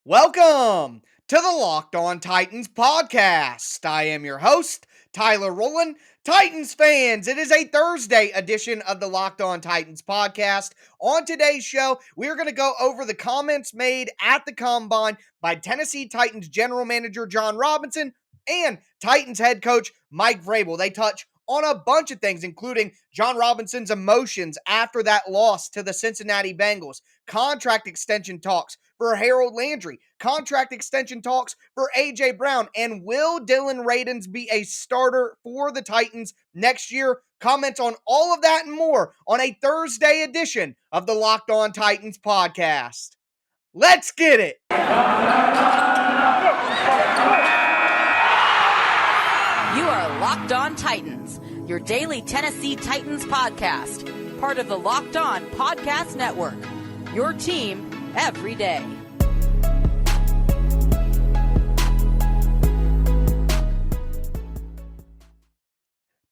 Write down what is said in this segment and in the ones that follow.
Welcome to the Locked On Titans podcast. I am your host, Tyler Rowland. Titans fans, it is a Thursday edition of the Locked On Titans podcast. On today's show, we are going to go over the comments made at the Combine by Tennessee Titans General Manager Jon Robinson and Titans head coach Mike Vrabel. They touch on a bunch of things, including Jon Robinson's emotions after that loss to the Cincinnati Bengals, contract extension talks for Harold Landry, contract extension talks for A.J. Brown, and will Dillon Radunz be a starter for the Titans next year? Comments on all of that and more on a Thursday edition of the Locked On Titans podcast. Let's get it! You are Locked On Titans, your daily Tennessee Titans podcast, part of the Locked On Podcast Network, your team every day.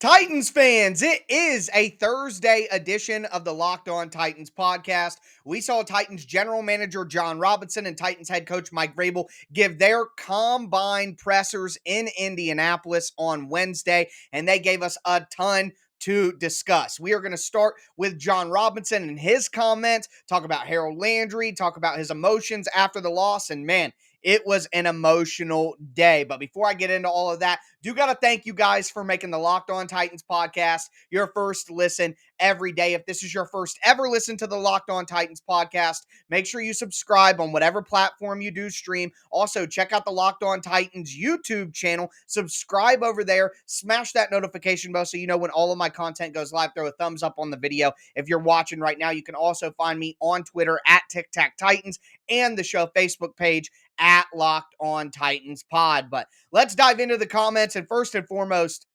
Titans fans, it is a Thursday edition of the Locked On Titans podcast. We saw Titans General Manager Jon Robinson and Titans head coach Mike Vrabel give their combine pressers in Indianapolis on Wednesday, and they gave us a ton to discuss. We are going to start with Jon Robinson and his comments, talk about Harold Landry, talk about his emotions after the loss, and man, it was an emotional day. But before I get into all of that, do got to thank you guys for making the Locked On Titans podcast your first listen every day. If this is your first ever listen to the Locked On Titans podcast, make sure you subscribe on whatever platform you do stream. Also, check out the Locked On Titans YouTube channel. Subscribe over there. Smash that notification bell so you know when all of my content goes live. Throw a thumbs up on the video. If you're watching right now, you can also find me on Twitter at TicTacTitans and the show Facebook page at Locked On Titans Pod. But let's dive into the comments. And first and foremost,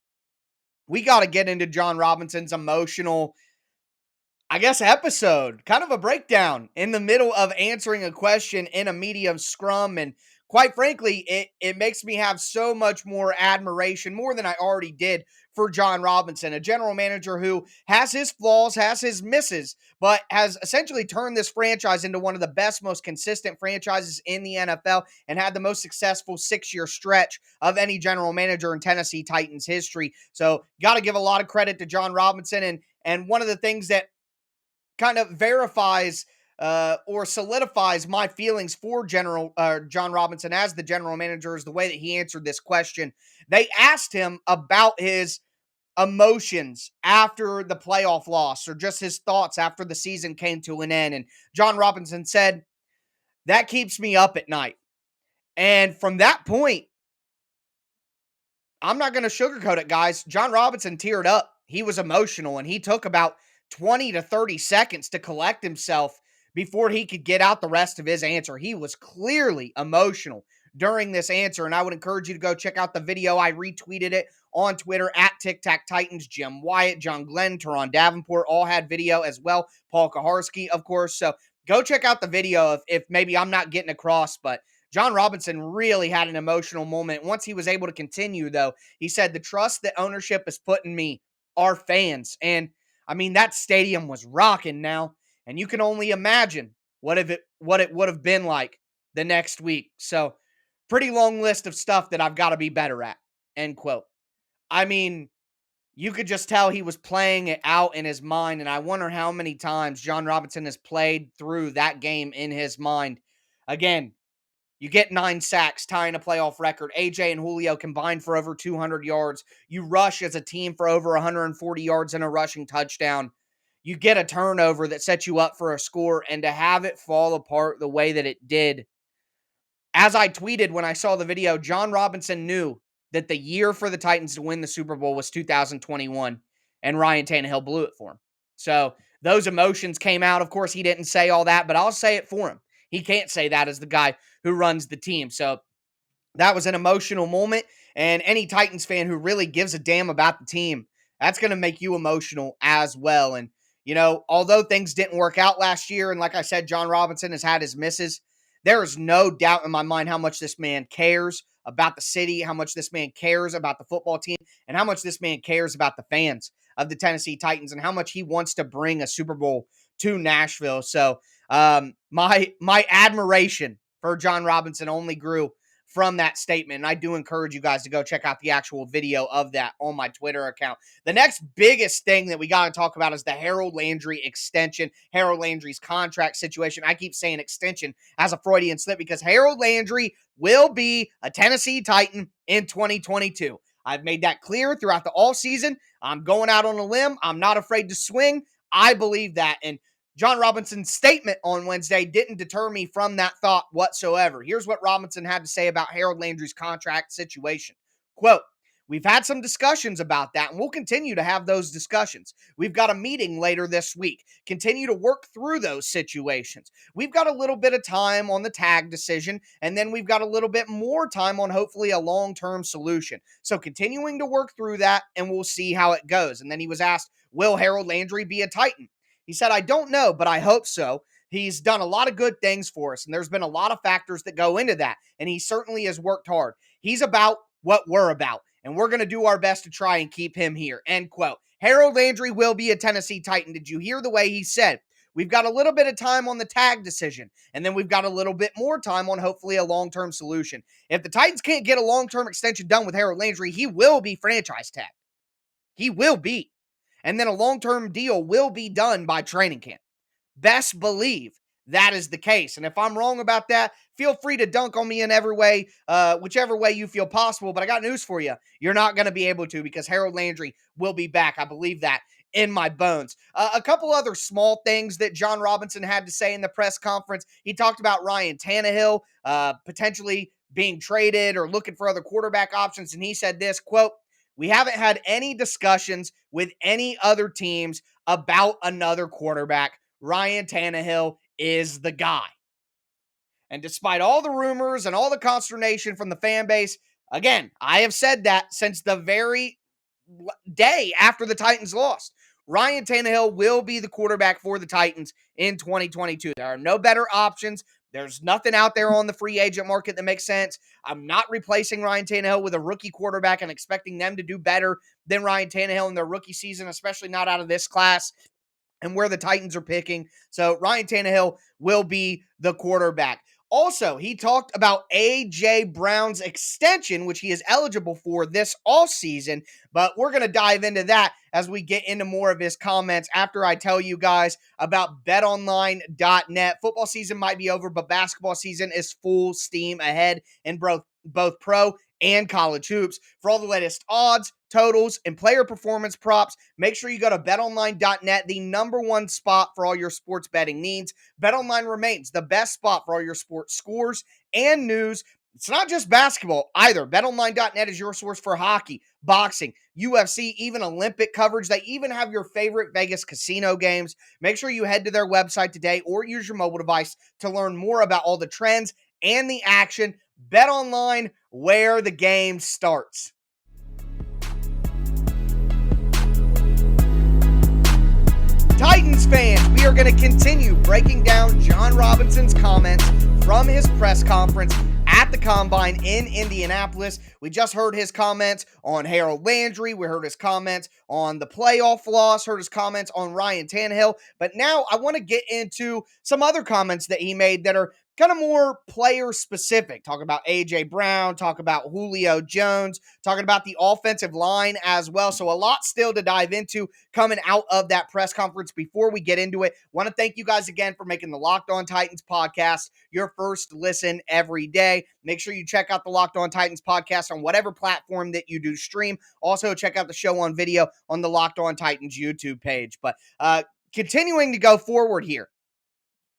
we got to get into Jon Robinson's emotional, episode. Kind of a breakdown in the middle of answering a question in a medium scrum. And quite frankly, it makes me have so much more admiration, more than I already did, for Jon Robinson, a general manager who has his flaws, has his misses, but has essentially turned this franchise into one of the best, most consistent franchises in the NFL and had the most successful 6-year stretch of any general manager in Tennessee Titans history. So got to give a lot of credit to Jon Robinson. And one of the things that kind of verifies or solidifies my feelings for Jon Robinson as the general manager is the way that he answered this question. They asked him about his emotions after the playoff loss or just his thoughts after the season came to an end. And Jon Robinson said, "That keeps me up at night." And from that point, I'm not going to sugarcoat it, guys. Jon Robinson teared up. He was emotional, and he took about 20 to 30 seconds to collect himself before he could get out the rest of his answer. He was clearly emotional during this answer, and I would encourage you to go check out the video. I retweeted it on Twitter at TicTacTitans. Jim Wyatt, John Glenn, Teron Davenport all had video as well. Paul Kaharski, of course. So go check out the video if maybe I'm not getting across, but Jon Robinson really had an emotional moment. Once he was able to continue, though, he said, "The trust that ownership has put in me are fans." And I mean, that stadium was rocking now, and you can only imagine what it would have been like the next week. So, pretty long list of stuff that I've got to be better at, end quote. I mean, you could just tell he was playing it out in his mind, and I wonder how many times Jon Robinson has played through that game in his mind. Again, you get 9 sacks, tying a playoff record. AJ and Julio combined for over 200 yards. You rush as a team for over 140 yards and a rushing touchdown. You get a turnover that sets you up for a score, and to have it fall apart the way that it did. As I tweeted when I saw the video, Jon Robinson knew that the year for the Titans to win the Super Bowl was 2021, and Ryan Tannehill blew it for him. So those emotions came out. Of course, he didn't say all that, but I'll say it for him. He can't say that as the guy who runs the team. So that was an emotional moment. And any Titans fan who really gives a damn about the team, that's going to make you emotional as well. And, you know, although things didn't work out last year, and like I said, Jon Robinson has had his misses, there is no doubt in my mind how much this man cares about the city, how much this man cares about the football team, and how much this man cares about the fans of the Tennessee Titans and how much he wants to bring a Super Bowl to Nashville. So my admiration for Jon Robinson only grew from that statement. And I do encourage you guys to go check out the actual video of that on my Twitter account. The next biggest thing that we got to talk about is the Harold Landry extension, Harold Landry's contract situation. I keep saying extension as a Freudian slip because Harold Landry will be a Tennessee Titan in 2022. I've made that clear throughout the all season. I'm going out on a limb. I'm not afraid to swing. I believe that. And Jon Robinson's statement on Wednesday didn't deter me from that thought whatsoever. Here's what Robinson had to say about Harold Landry's contract situation. Quote, "We've had some discussions about that, and we'll continue to have those discussions. We've got a meeting later this week. Continue to work through those situations. We've got a little bit of time on the tag decision, and then we've got a little bit more time on hopefully a long-term solution. So continuing to work through that, and we'll see how it goes." And then he was asked, will Harold Landry be a Titan? He said, "I don't know, but I hope so. He's done a lot of good things for us, and there's been a lot of factors that go into that, and he certainly has worked hard. He's about what we're about, and we're going to do our best to try and keep him here." End quote. Harold Landry will be a Tennessee Titan. Did you hear the way he said, we've got a little bit of time on the tag decision, and then we've got a little bit more time on hopefully a long-term solution. If the Titans can't get a long-term extension done with Harold Landry, he will be franchise tagged. He will be. And then a long-term deal will be done by training camp. Best believe that is the case. And if I'm wrong about that, feel free to dunk on me in every way, whichever way you feel possible. But I got news for you. You're not going to be able to because Harold Landry will be back. I believe that in my bones. A couple other small things that Jon Robinson had to say in the press conference. He talked about Ryan Tannehill potentially being traded or looking for other quarterback options. And he said this, quote, "We haven't had any discussions with any other teams about another quarterback. Ryan Tannehill is the guy." And despite all the rumors and all the consternation from the fan base, again, I have said that since the very day after the Titans lost. Ryan Tannehill will be the quarterback for the Titans in 2022. There are no better options. There's nothing out there on the free agent market that makes sense. I'm not replacing Ryan Tannehill with a rookie quarterback and expecting them to do better than Ryan Tannehill in their rookie season, especially not out of this class and where the Titans are picking. So Ryan Tannehill will be the quarterback. Also, he talked about A.J. Brown's extension, which he is eligible for this offseason, but we're going to dive into that as we get into more of his comments after I tell you guys about betonline.net. Football season might be over, but basketball season is full steam ahead in both pro and college hoops. For all the latest odds, totals, and player performance props, make sure you go to betonline.net, the number one spot for all your sports betting needs. BetOnline remains the best spot for all your sports scores and news. It's not just basketball either. BetOnline.net is your source for hockey, boxing, UFC, even Olympic coverage. They even have your favorite Vegas casino games. Make sure you head to their website today or use your mobile device to learn more about all the trends and the action. BetOnline, where the game starts. Titans fans, we are going to continue breaking down Jon Robinson's comments from his press conference at the Combine in Indianapolis. We just heard his comments on Harold Landry. We heard his comments on the playoff loss, heard his comments on Ryan Tannehill. But now I want to get into some other comments that he made that are kind of more player specific. Talk about A.J. Brown, talk about Julio Jones, talking about the offensive line as well. So a lot still to dive into coming out of that press conference. Before we get into it, want to thank you guys again for making the Locked On Titans podcast your first listen every day. Make sure you check out the Locked On Titans podcast on whatever platform that you do stream. Also, check out the show on video on the Locked On Titans YouTube page. But continuing to go forward here,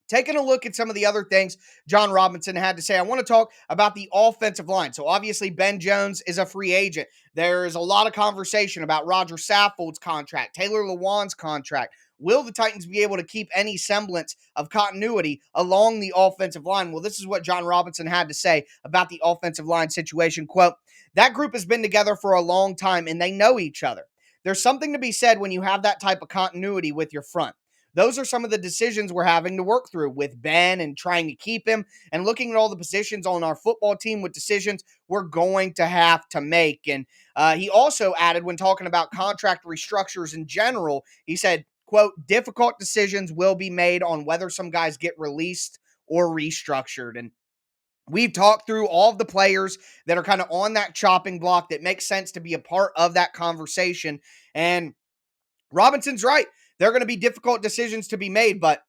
taking a look at some of the other things Jon Robinson had to say, I want to talk about the offensive line. So obviously Ben Jones is a free agent. There's a lot of conversation about Roger Saffold's contract, Taylor Lewan's contract. Will the Titans be able to keep any semblance of continuity along the offensive line? Well, this is what Jon Robinson had to say about the offensive line situation. Quote, "That group has been together for a long time and they know each other. There's something to be said when you have that type of continuity with your front. Those are some of the decisions we're having to work through with Ben and trying to keep him and looking at all the positions on our football team with decisions we're going to have to make." And he also added, when talking about contract restructures in general, he said, quote, "Difficult decisions will be made on whether some guys get released or restructured." And We've talked through all of the players that are kind of on that chopping block that makes sense to be a part of that conversation. And Robinson's right. There are going to be difficult decisions to be made, but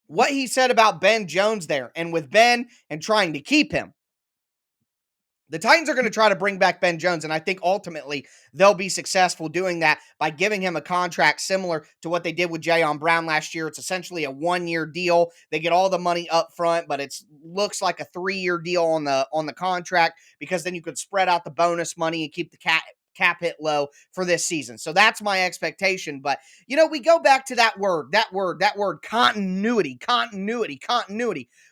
what he said about Ben Jones there, and with Ben and trying to keep him, the Titans are going to try to bring back Ben Jones, and I think ultimately they'll be successful doing that by giving him a contract similar to what they did with Jayon Brown last year. It's essentially a one-year deal. They get all the money up front, but it looks like a 3-year deal on the contract, because then you could spread out the bonus money and keep the cap hit low for this season. So that's my expectation. But, we go back to that word, continuity.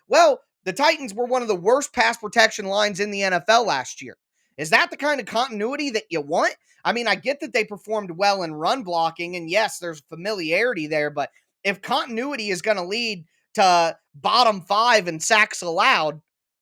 Well, the Titans were one of the worst pass protection lines in the NFL last year. Is that the kind of continuity that you want? I mean, I get that they performed well in run blocking, and yes, there's familiarity there, but if continuity is going to lead to bottom 5 in sacks allowed,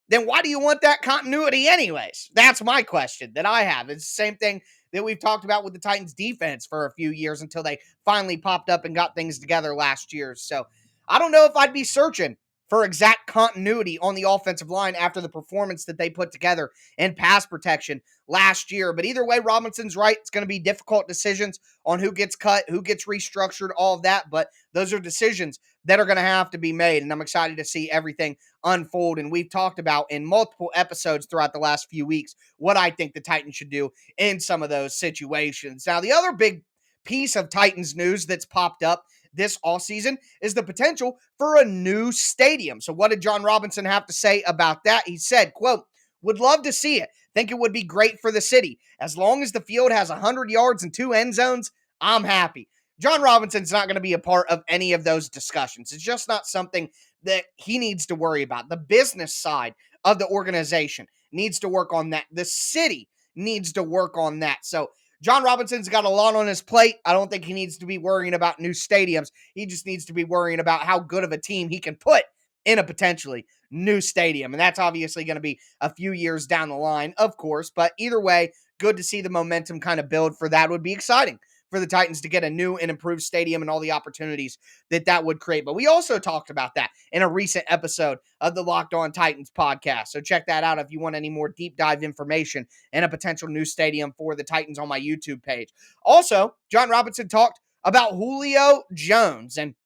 then why do you want that continuity anyways? That's my question that I have. It's the same thing that we've talked about with the Titans defense for a few years until they finally popped up and got things together last year. So I don't know if I'd be searching for exact continuity on the offensive line after the performance that they put together in pass protection last year. But either way, Robinson's right. It's going to be difficult decisions on who gets cut, who gets restructured, all of that. But those are decisions that are going to have to be made. And I'm excited to see everything unfold. And we've talked about in multiple episodes throughout the last few weeks what I think the Titans should do in some of those situations. Now, the other big piece of Titans news that's popped up this offseason is the potential for a new stadium. So what did Jon Robinson have to say about that? He said, quote, "Would love to see it. Think it would be great for the city. As long as the field has 100 yards and 2 end zones, I'm happy." Jon Robinson's not going to be a part of any of those discussions. It's just not something that he needs to worry about. The business side of the organization needs to work on that. The city needs to work on that. So Jon Robinson's got a lot on his plate. I don't think he needs to be worrying about new stadiums. He just needs to be worrying about how good of a team he can put in a potentially new stadium. And that's obviously going to be a few years down the line, of course. But either way, good to see the momentum kind of build for that. Would be exciting for the Titans to get a new and improved stadium and all the opportunities that would create. But we also talked about that in a recent episode of the Locked On Titans podcast. So check that out if you want any more deep dive information and a potential new stadium for the Titans on my YouTube page. Also, Jon Robinson talked about Julio Jones, and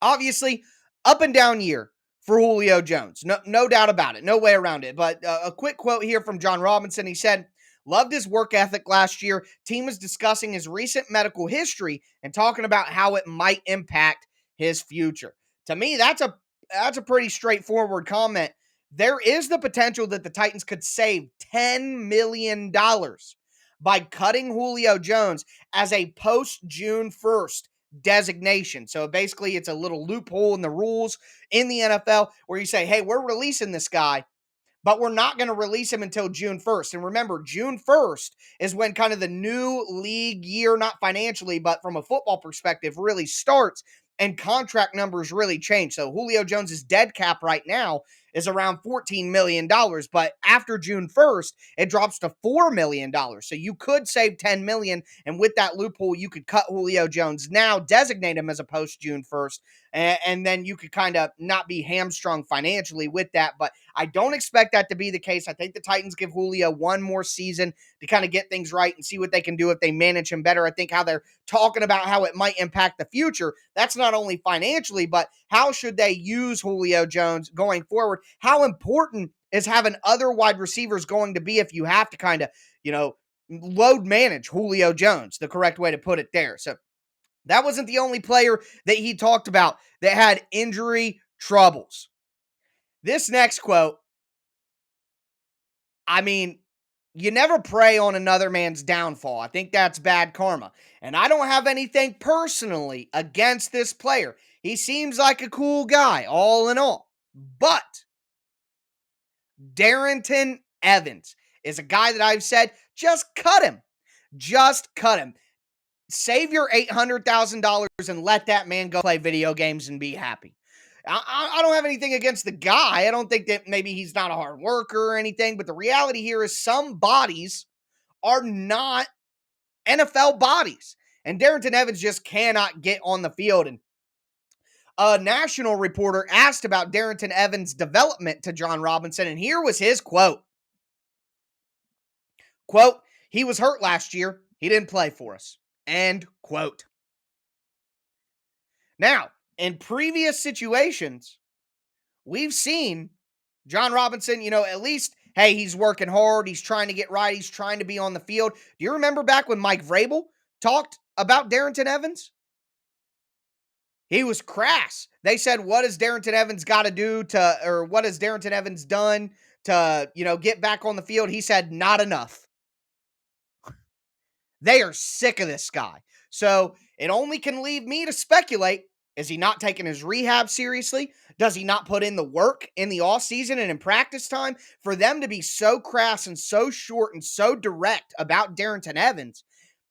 obviously up and down year for Julio Jones. No doubt about it. No way around it. But a quick quote here from Jon Robinson. He said, "Loved his work ethic last year. Team was discussing his recent medical history and talking about how it might impact his future." To me, that's a pretty straightforward comment. There is the potential that the Titans could save $10 million by cutting Julio Jones as a post-June 1st designation. So basically, it's a little loophole in the rules in the NFL where you say, hey, we're releasing this guy, but we're not going to release him until June 1st. And remember, June 1st is when kind of the new league year, not financially, but from a football perspective, really starts and contract numbers really change. So Julio Jones's dead cap right now is around $14 million, but after June 1st, it drops to $4 million. So you could save $10 million, and with that loophole, you could cut Julio Jones now, designate him as a post-June 1st, and then you could kind of not be hamstrung financially with that. But I don't expect that to be the case. I think the Titans give Julio one more season to kind of get things right and see what they can do if they manage him better. I think how they're talking about how it might impact the future, that's not only financially, but how should they use Julio Jones going forward? How important is having other wide receivers going to be if you have to kind of, load manage Julio Jones, the correct way to put it there. So that wasn't the only player that he talked about that had injury troubles. This next quote, I mean, you never prey on another man's downfall. I think that's bad karma. And I don't have anything personally against this player. He seems like a cool guy, all in all. But Darrynton Evans is a guy that I've said, just cut him. Just cut him. Save your $800,000 and let that man go play video games and be happy. I don't have anything against the guy. I don't think that maybe he's not a hard worker or anything, but the reality here is some bodies are not NFL bodies. And Darrynton Evans just cannot get on the field. And A national reporter asked about Darrynton Evans' development to Jon Robinson, and here was his quote. Quote, "He was hurt last year. He didn't play for us." End quote. Now, in previous situations, we've seen Jon Robinson, at least, hey, he's working hard. He's trying to get right. He's trying to be on the field. Do you remember back when Mike Vrabel talked about Darrynton Evans? He was crass. They said, what has Darrynton Evans got to do or what has Darrynton Evans done to, get back on the field? He said, not enough. They are sick of this guy. So it only can leave me to speculate. Is he not taking his rehab seriously? Does he not put in the work in the offseason and in practice time? For them to be so crass and so short and so direct about Darrynton Evans,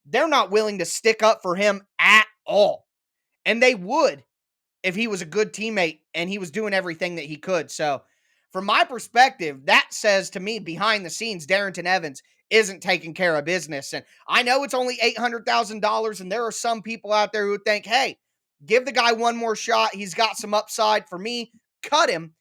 they're not willing to stick up for him at all. And they would if he was a good teammate and he was doing everything that he could. So from my perspective, that says to me behind the scenes, Darrynton Evans isn't taking care of business. And I know it's only $800,000, and there are some people out there who think, hey, give the guy one more shot. He's got some upside. For me, cut him.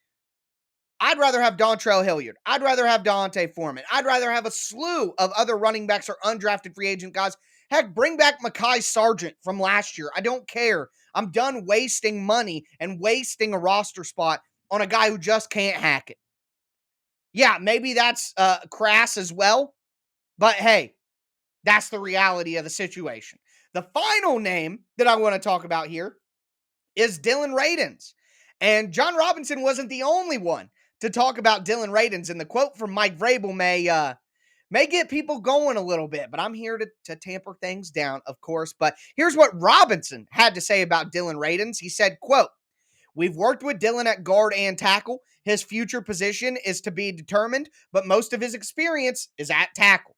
I'd rather have Dontrell Hilliard. I'd rather have Dante Foreman. I'd rather have a slew of other running backs or undrafted free agent guys. Heck, bring back Mekhi Sargent from last year. I don't care. I'm done wasting money and wasting a roster spot on a guy who just can't hack it. Yeah, maybe that's crass as well, but hey, that's the reality of the situation. The final name that I want to talk about here is Dillon Radunz. And Jon Robinson wasn't the only one to talk about Dillon Radunz. And the quote from Mike Vrabel may get people going a little bit, but I'm here to tamper things down, of course. But here's what Robinson had to say about Dillon Radunz. He said, quote, "We've worked with Dillon at guard and tackle. His future position is to be determined, but most of his experience is at tackle."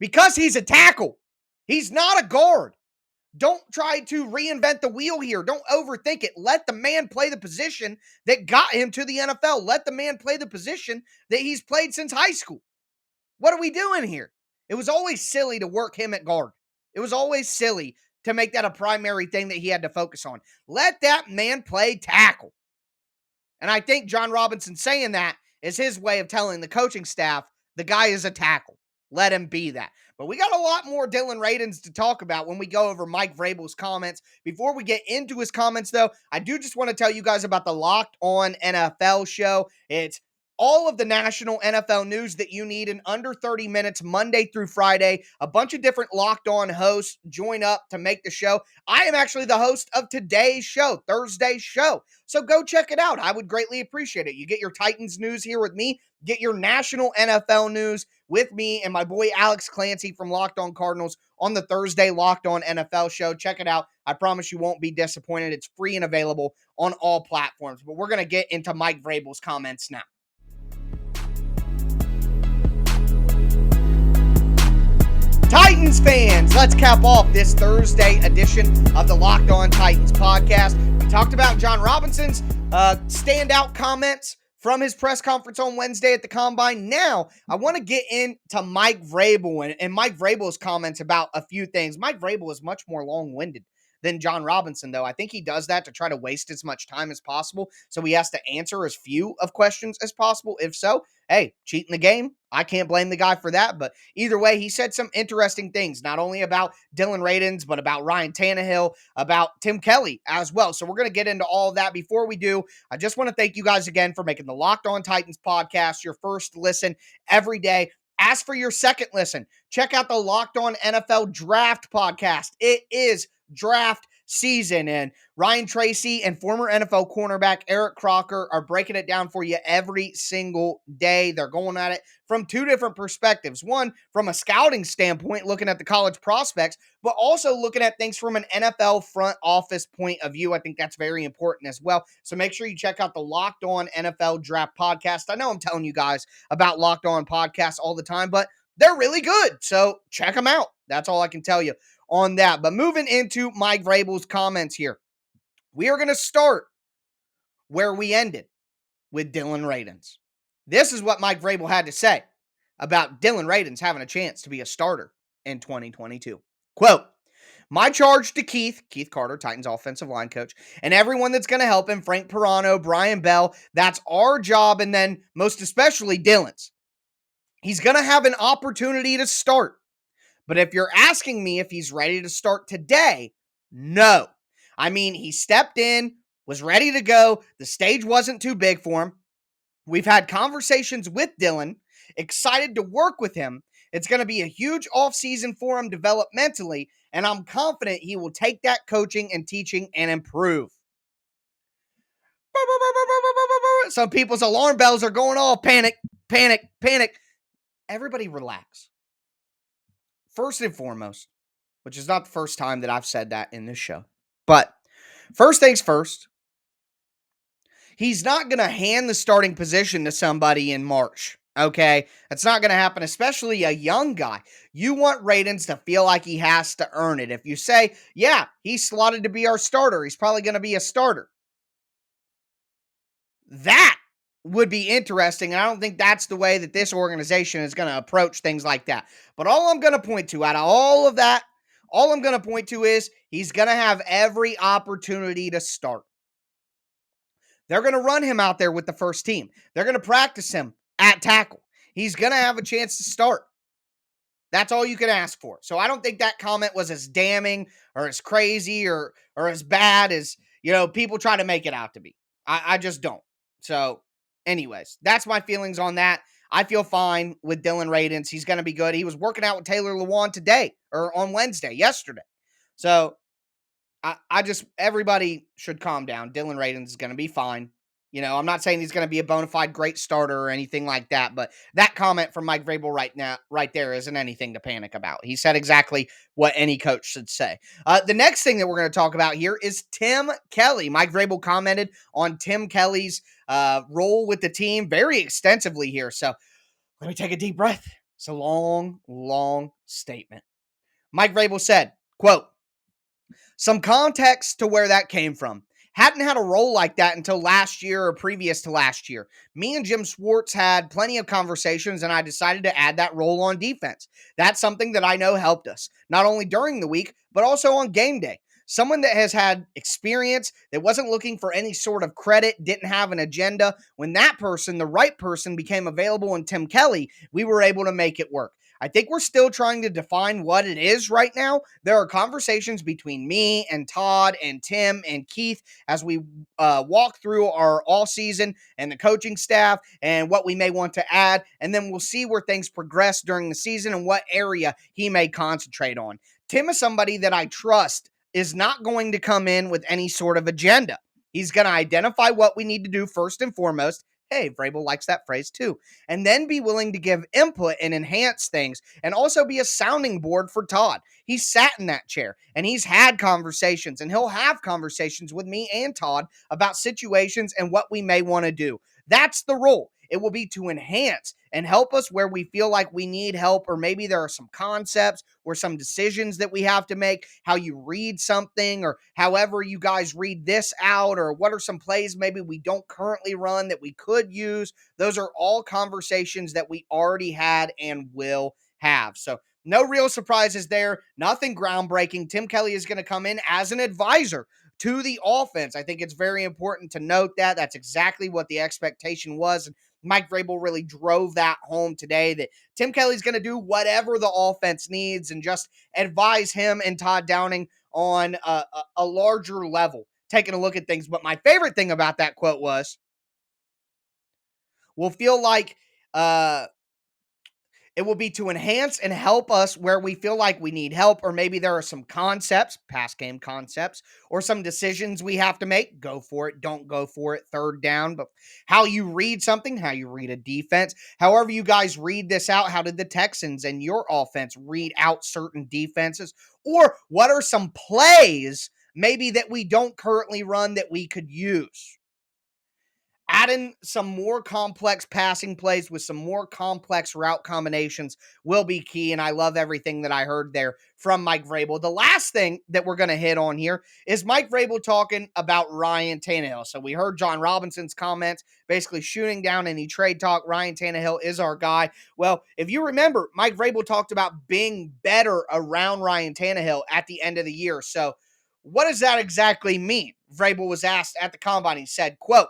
Because he's a tackle. He's not a guard. Don't try to reinvent the wheel here. Don't overthink it. Let the man play the position that got him to the NFL. Let the man play the position that he's played since high school. What are we doing here? It was always silly to work him at guard. It was always silly to make that a primary thing that he had to focus on. Let that man play tackle. And I think Jon Robinson saying that is his way of telling the coaching staff the guy is a tackle. Let him be that. But we got a lot more Dillon Radunz to talk about when we go over Mike Vrabel's comments. Before we get into his comments, though, I do just want to tell you guys about the Locked On NFL show. It's all of the national NFL news that you need in under 30 minutes, Monday through Friday. A bunch of different Locked On hosts join up to make the show. I am actually the host of today's show, Thursday's show. So go check it out. I would greatly appreciate it. You get your Titans news here with me. Get your national NFL news with me and my boy Alex Clancy from Locked On Cardinals on the Thursday Locked On NFL show. Check it out. I promise you won't be disappointed. It's free and available on all platforms. But we're going to get into Mike Vrabel's comments now. Titans fans, let's cap off this Thursday edition of the Locked On Titans podcast. We talked about Jon Robinson's standout comments from his press conference on Wednesday at the Combine. Now, I want to get into Mike Vrabel and Mike Vrabel's comments about a few things. Mike Vrabel is much more long-winded than Jon Robinson, though. I think he does that to try to waste as much time as possible, so he has to answer as few of questions as possible. If so, hey, cheating the game. I can't blame the guy for that, but either way, he said some interesting things, not only about Dillon Radunz, but about Ryan Tannehill, about Tim Kelly as well. So we're going to get into all of that. Before we do, I just want to thank you guys again for making the Locked On Titans podcast your first listen every day. As for your second listen, check out the Locked On NFL Draft podcast. It is draft season, and Ryan Tracy and former NFL cornerback Eric Crocker are breaking it down for you every single day. They're going at it from two different perspectives. One, from a scouting standpoint, looking at the college prospects, but also looking at things from an NFL front office point of view. I think that's very important as well. So make sure you check out the Locked On NFL Draft podcast. I know I'm telling you guys about Locked On podcasts all the time, but they're really good. So check them out. That's all I can tell you on that. But moving into Mike Vrabel's comments here, we are going to start where we ended with Dillon Radunz. This is what Mike Vrabel had to say about Dillon Radunz having a chance to be a starter in 2022. Quote, My charge to Keith Carter, Titans offensive line coach, and everyone that's going to help him, Frank Pirano, Brian Bell, that's our job, and then most especially Dillon's. He's going to have an opportunity to start. But if you're asking me if he's ready to start today, no. I mean, he stepped in, was ready to go. The stage wasn't too big for him. We've had conversations with Dillon, excited to work with him. It's going to be a huge offseason for him developmentally, and I'm confident he will take that coaching and teaching and improve. Some people's alarm bells are going off. Panic, panic, panic. Everybody relax. First and foremost, which is not the first time that I've said that in this show, but first things first, he's not going to hand the starting position to somebody in March, okay? That's not going to happen, especially a young guy. You want Radunz to feel like he has to earn it. If you say, yeah, he's slotted to be our starter, he's probably going to be a starter. That would be interesting, and I don't think that's the way that this organization is going to approach things like that. But all I'm going to point to out of all of that, all I'm going to point to is he's going to have every opportunity to start. They're going to run him out there with the first team. They're going to practice him at tackle. He's going to have a chance to start. That's all you can ask for. So I don't think that comment was as damning or as crazy or as bad as, people try to make it out to be. I just don't. So anyways, that's my feelings on that. I feel fine with Dillon Radunz. He's going to be good. He was working out with Taylor Lewan today or on yesterday. So everybody should calm down. Dillon Radunz is going to be fine. I'm not saying he's going to be a bona fide great starter or anything like that, but that comment from Mike Vrabel right there isn't anything to panic about. He said exactly what any coach should say. The next thing that we're going to talk about here is Tim Kelly. Mike Vrabel commented on Tim Kelly's role with the team very extensively here. So let me take a deep breath. It's a long, long statement. Mike Vrabel said, quote, "Some context to where that came from. Hadn't had a role like that until last year or previous to last year. Me and Jim Schwartz had plenty of conversations, and I decided to add that role on defense. That's something that I know helped us, not only during the week, but also on game day. Someone that has had experience, that wasn't looking for any sort of credit, didn't have an agenda. When that person, the right person, became available in Tim Kelly, we were able to make it work. I think we're still trying to define what it is right now. There are conversations between me and Todd and Tim and Keith as we walk through our all season and the coaching staff and what we may want to add. And then we'll see where things progress during the season and what area he may concentrate on. Tim is somebody that I trust is not going to come in with any sort of agenda. He's going to identify what we need to do first and foremost. Hey, Vrabel likes that phrase too. And then be willing to give input and enhance things and also be a sounding board for Todd. He's sat in that chair and he's had conversations and he'll have conversations with me and Todd about situations and what we may want to do. That's the role. It will be to enhance and help us where we feel like we need help, or maybe there are some concepts or some decisions that we have to make, how you read something, or however you guys read this out, or what are some plays maybe we don't currently run that we could use. Those are all conversations that we already had and will have. So no real surprises there. Nothing groundbreaking. Tim Kelly is going to come in as an advisor to the offense. I think it's very important to note that. That's exactly what the expectation was. And Mike Vrabel really drove that home today, that Tim Kelly's going to do whatever the offense needs and just advise him and Todd Downing on a larger level, taking a look at things. But my favorite thing about that quote was, we'll feel like it will be to enhance and help us where we feel like we need help, or maybe there are some concepts, past game concepts, or some decisions we have to make. Go for it, don't go for it, third down. But how you read something, how you read a defense, however you guys read this out, how did the Texans and your offense read out certain defenses? Or what are some plays maybe that we don't currently run that we could use? adding some more complex passing plays with some more complex route combinations will be key. And I love everything that I heard there from Mike Vrabel. The last thing that we're going to hit on here is Mike Vrabel talking about Ryan Tannehill. So we heard Jon Robinson's comments, basically shooting down any trade talk. Ryan Tannehill is our guy. Well, if you remember, Mike Vrabel talked about being better around Ryan Tannehill at the end of the year. So what does that exactly mean? Vrabel was asked at the combine. He said, quote,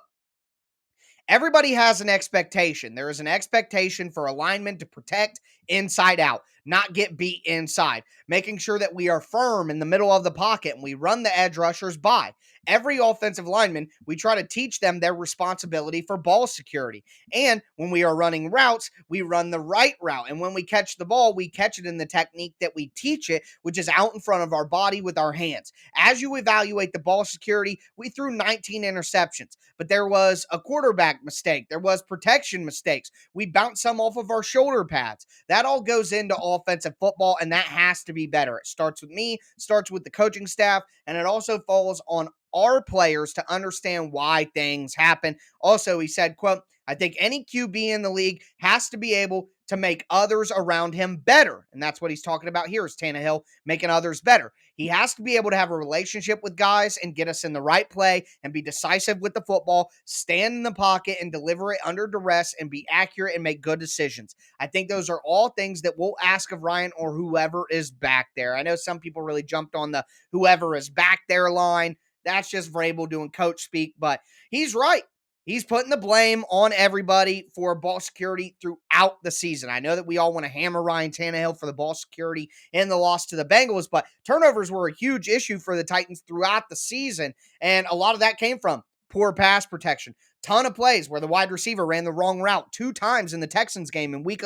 everybody has an expectation. There is an expectation for a lineman to protect inside out, not get beat inside, making sure that we are firm in the middle of the pocket and we run the edge rushers by. Every offensive lineman, we try to teach them their responsibility for ball security. And when we are running routes, we run the right route. And when we catch the ball, we catch it in the technique that we teach it, which is out in front of our body with our hands. As you evaluate the ball security, we threw 19 interceptions, but there was a quarterback mistake. There was protection mistakes. We bounced some off of our shoulder pads. That all goes into offensive football, and that has to be better. It starts with me, starts with the coaching staff, and it also falls on our players to understand why things happen. Also, he said, quote, I think any QB in the league has to be able to make others around him better. And that's what he's talking about here is Tannehill making others better. He has to be able to have a relationship with guys and get us in the right play and be decisive with the football, stand in the pocket and deliver it under duress and be accurate and make good decisions. I think those are all things that we'll ask of Ryan or whoever is back there. I know some people really jumped on the whoever is back there line. That's just Vrabel doing coach speak, but he's right. He's putting the blame on everybody for ball security throughout the season. I know that we all want to hammer Ryan Tannehill for the ball security in the loss to the Bengals, but turnovers were a huge issue for the Titans throughout the season, and a lot of that came from poor pass protection. Ton of plays where the wide receiver ran the wrong route 2 times in the Texans game in week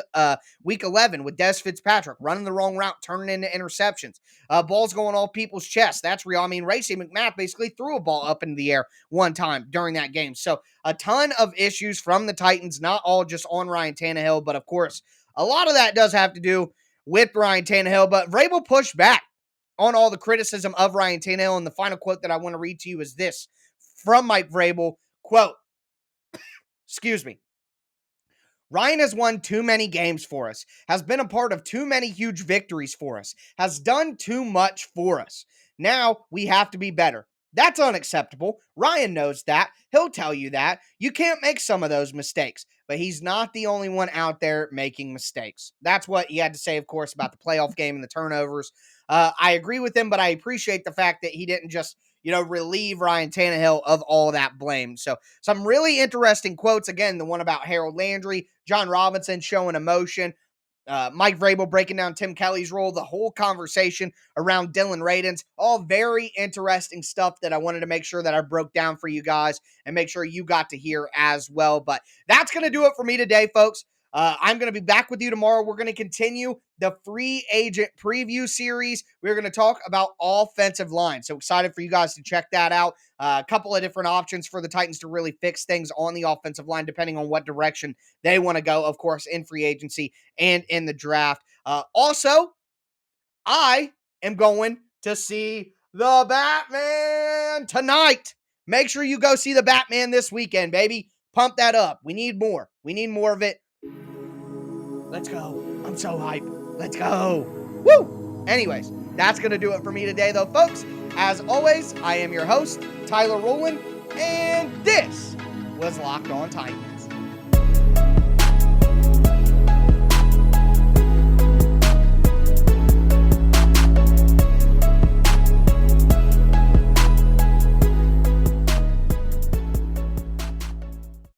11 with Des Fitzpatrick running the wrong route, turning into interceptions. Balls going off people's chests. That's real. I mean, Racey McMath basically threw a ball up into the air one time during that game. So a ton of issues from the Titans, not all just on Ryan Tannehill, but of course, a lot of that does have to do with Ryan Tannehill. But Vrabel pushed back on all the criticism of Ryan Tannehill. And the final quote that I want to read to you is this from Mike Vrabel, quote, excuse me. Ryan has won too many games for us, has been a part of too many huge victories for us, has done too much for us. Now we have to be better. That's unacceptable. Ryan knows that. He'll tell you that. You can't make some of those mistakes, but he's not the only one out there making mistakes. That's what he had to say, of course, about the playoff game and the turnovers. I agree with him, but I appreciate the fact that he didn't just relieve Ryan Tannehill of all that blame. So some really interesting quotes. Again, the one about Harold Landry, Jon Robinson showing emotion, Mike Vrabel breaking down Tim Kelly's role, the whole conversation around Dillon Radunz, all very interesting stuff that I wanted to make sure that I broke down for you guys and make sure you got to hear as well. But that's going to do it for me today, folks. I'm going to be back with you tomorrow. We're going to continue the free agent preview series. We're going to talk about offensive line. So excited for you guys to check that out. A couple of different options for the Titans to really fix things on the offensive line, depending on what direction they want to go, of course, in free agency and in the draft. Also, I am going to see the Batman tonight. Make sure you go see the Batman this weekend, baby. Pump that up. We need more. We need more of it. Let's go. I'm so hyped. Let's go. Woo! Anyways, that's going to do it for me today, though, folks. As always, I am your host, Tyler Rowland, and this was Locked On Titans.